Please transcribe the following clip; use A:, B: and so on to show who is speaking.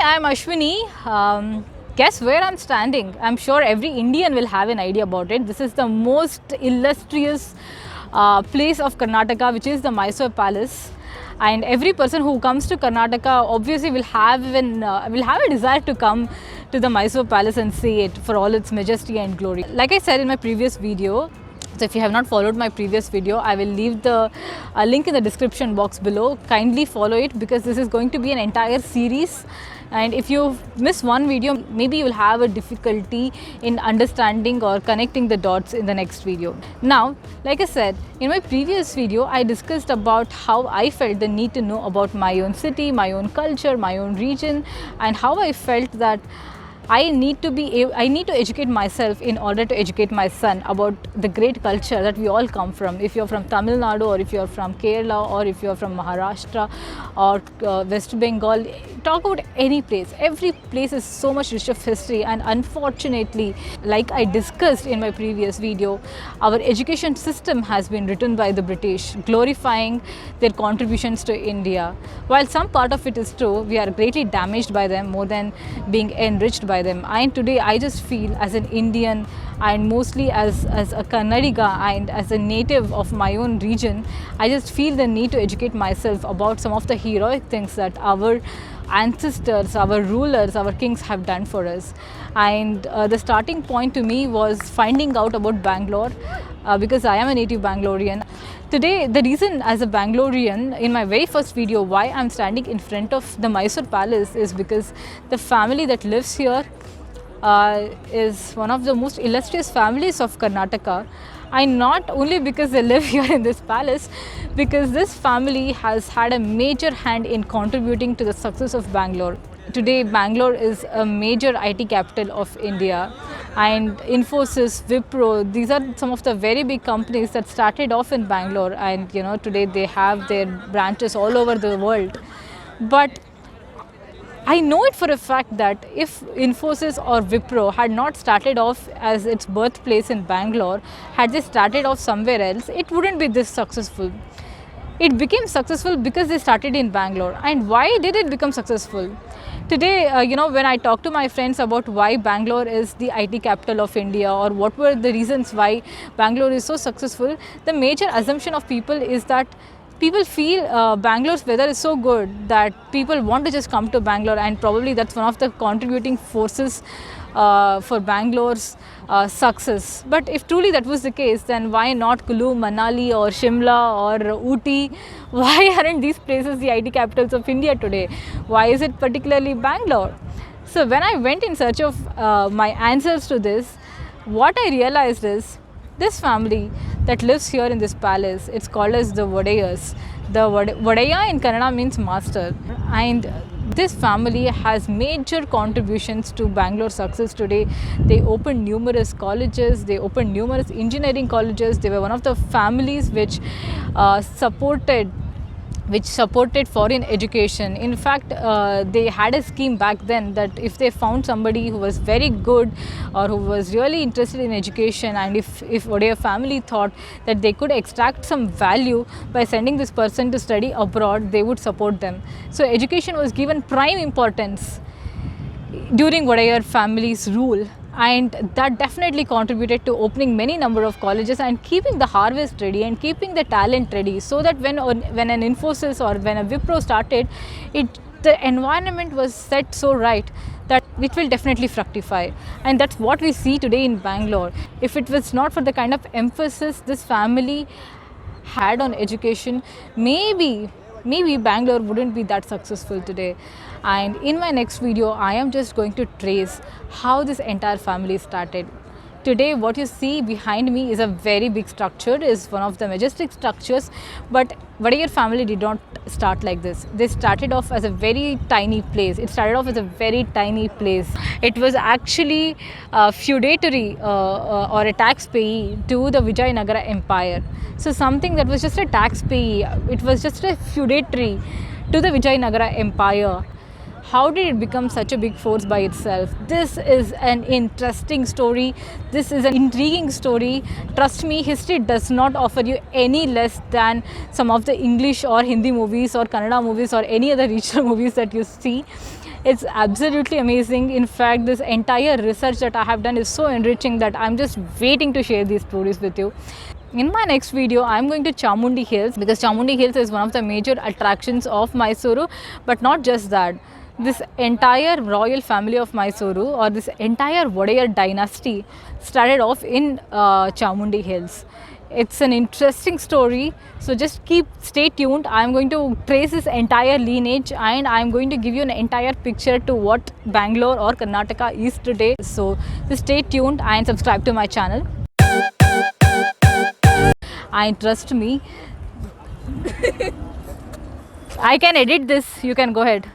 A: I'm Ashwini. Guess where I'm standing? I'm sure every Indian will have an idea about it. This is the most illustrious place of Karnataka, which is the Mysore Palace. And every person who comes to Karnataka obviously will have a desire to come to the Mysore Palace and see it for all its majesty and glory. Like I said in my previous video, so if you have not followed my previous video, I will leave the link in the description box below. Kindly follow it because this is going to be an entire series. And if you miss one video, maybe you will have a difficulty in understanding or connecting the dots in the next video. Now, like I said, in my previous video, I discussed about how I felt the need to know about my own city, my own culture, my own region, and how I felt that I need to educate myself in order to educate my son about the great culture that we all come from. If you're from Tamil Nadu, or if you're from Kerala, or if you're from Maharashtra or West Bengal, talk about any place. Every place is so much rich of history, and unfortunately, like I discussed in my previous video, our education system has been written by the British, glorifying their contributions to India. While some part of it is true, we are greatly damaged by them more than being enriched by them. And today I just feel, as an Indian and mostly as a Kannadiga and as a native of my own region, I just feel the need to educate myself about some of the heroic things that our ancestors, our rulers, our kings have done for us. And the starting point to me was finding out about Bangalore because I am a native Bangalorean. Today, the reason as a Bangalorean, in my very first video, why I'm standing in front of the Mysore Palace is because the family that lives here is one of the most illustrious families of Karnataka. And not only because they live here in this palace, because this family has had a major hand in contributing to the success of Bangalore. Today, Bangalore is a major IT capital of India, and Infosys, Wipro, these are some of the very big companies that started off in Bangalore, and today they have their branches all over the world. But I know it for a fact that if Infosys or Wipro had not started off as its birthplace in Bangalore, had they started off somewhere else, it wouldn't be this successful. It became successful because they started in Bangalore. And why did it become successful? Today, when I talk to my friends about why Bangalore is the IT capital of India, or what were the reasons why Bangalore is so successful, the major assumption of people is that people feel Bangalore's weather is so good that people want to just come to Bangalore, and probably that's one of the contributing forces for Bangalore's success. But if truly that was the case, then why not Kulu, Manali or Shimla or Ooty? Why aren't these places the IT capitals of India today? Why is it particularly Bangalore? So when I went in search of my answers to this, what I realized is this family that lives here in this palace, it's called as the Wodeyars. The Wodaya in Kannada means master, and this family has major contributions to Bangalore's success today. They opened numerous colleges, they opened numerous engineering colleges. They were one of the families which supported foreign education. In fact, they had a scheme back then that if they found somebody who was very good or who was really interested in education, and if Wodeyar family thought that they could extract some value by sending this person to study abroad, they would support them. So education was given prime importance during Wodeyar family's rule, and that definitely contributed to opening many number of colleges and keeping the harvest ready and keeping the talent ready, so that when an Infosys or when a Wipro started, the environment was set so right that it will definitely fructify. And that's what we see today in Bangalore. If it was not for the kind of emphasis this family had on education, maybe Bangalore wouldn't be that successful today. And in my next video, I am just going to trace how this entire family started. Today, what you see behind me is a very big structure, is one of the majestic structures, but Wodeyar family did not start like this. They started off as a very tiny place. It was actually feudatory or a tax payee to the Vijayanagara Empire. So something that was just a tax payee, it was just a feudatory to the Vijayanagara Empire. How did it become such a big force by itself? This is an interesting story. This is an intriguing story. Trust me, history does not offer you any less than some of the English or Hindi movies or Kannada movies or any other regional movies that you see. It's absolutely amazing. In fact, this entire research that I have done is so enriching that I'm just waiting to share these stories with you. In my next video, I'm going to Chamundi Hills, because Chamundi Hills is one of the major attractions of Mysore. But not just that, this entire royal family of Mysore, or this entire Wodeyar dynasty, started off in Chamundi Hills. It's an interesting story, so just stay tuned. I'm going to trace this entire lineage, and I'm going to give you an entire picture to what Bangalore or Karnataka is today. So just stay tuned and subscribe to my channel. And trust me, I can edit this. You can go ahead.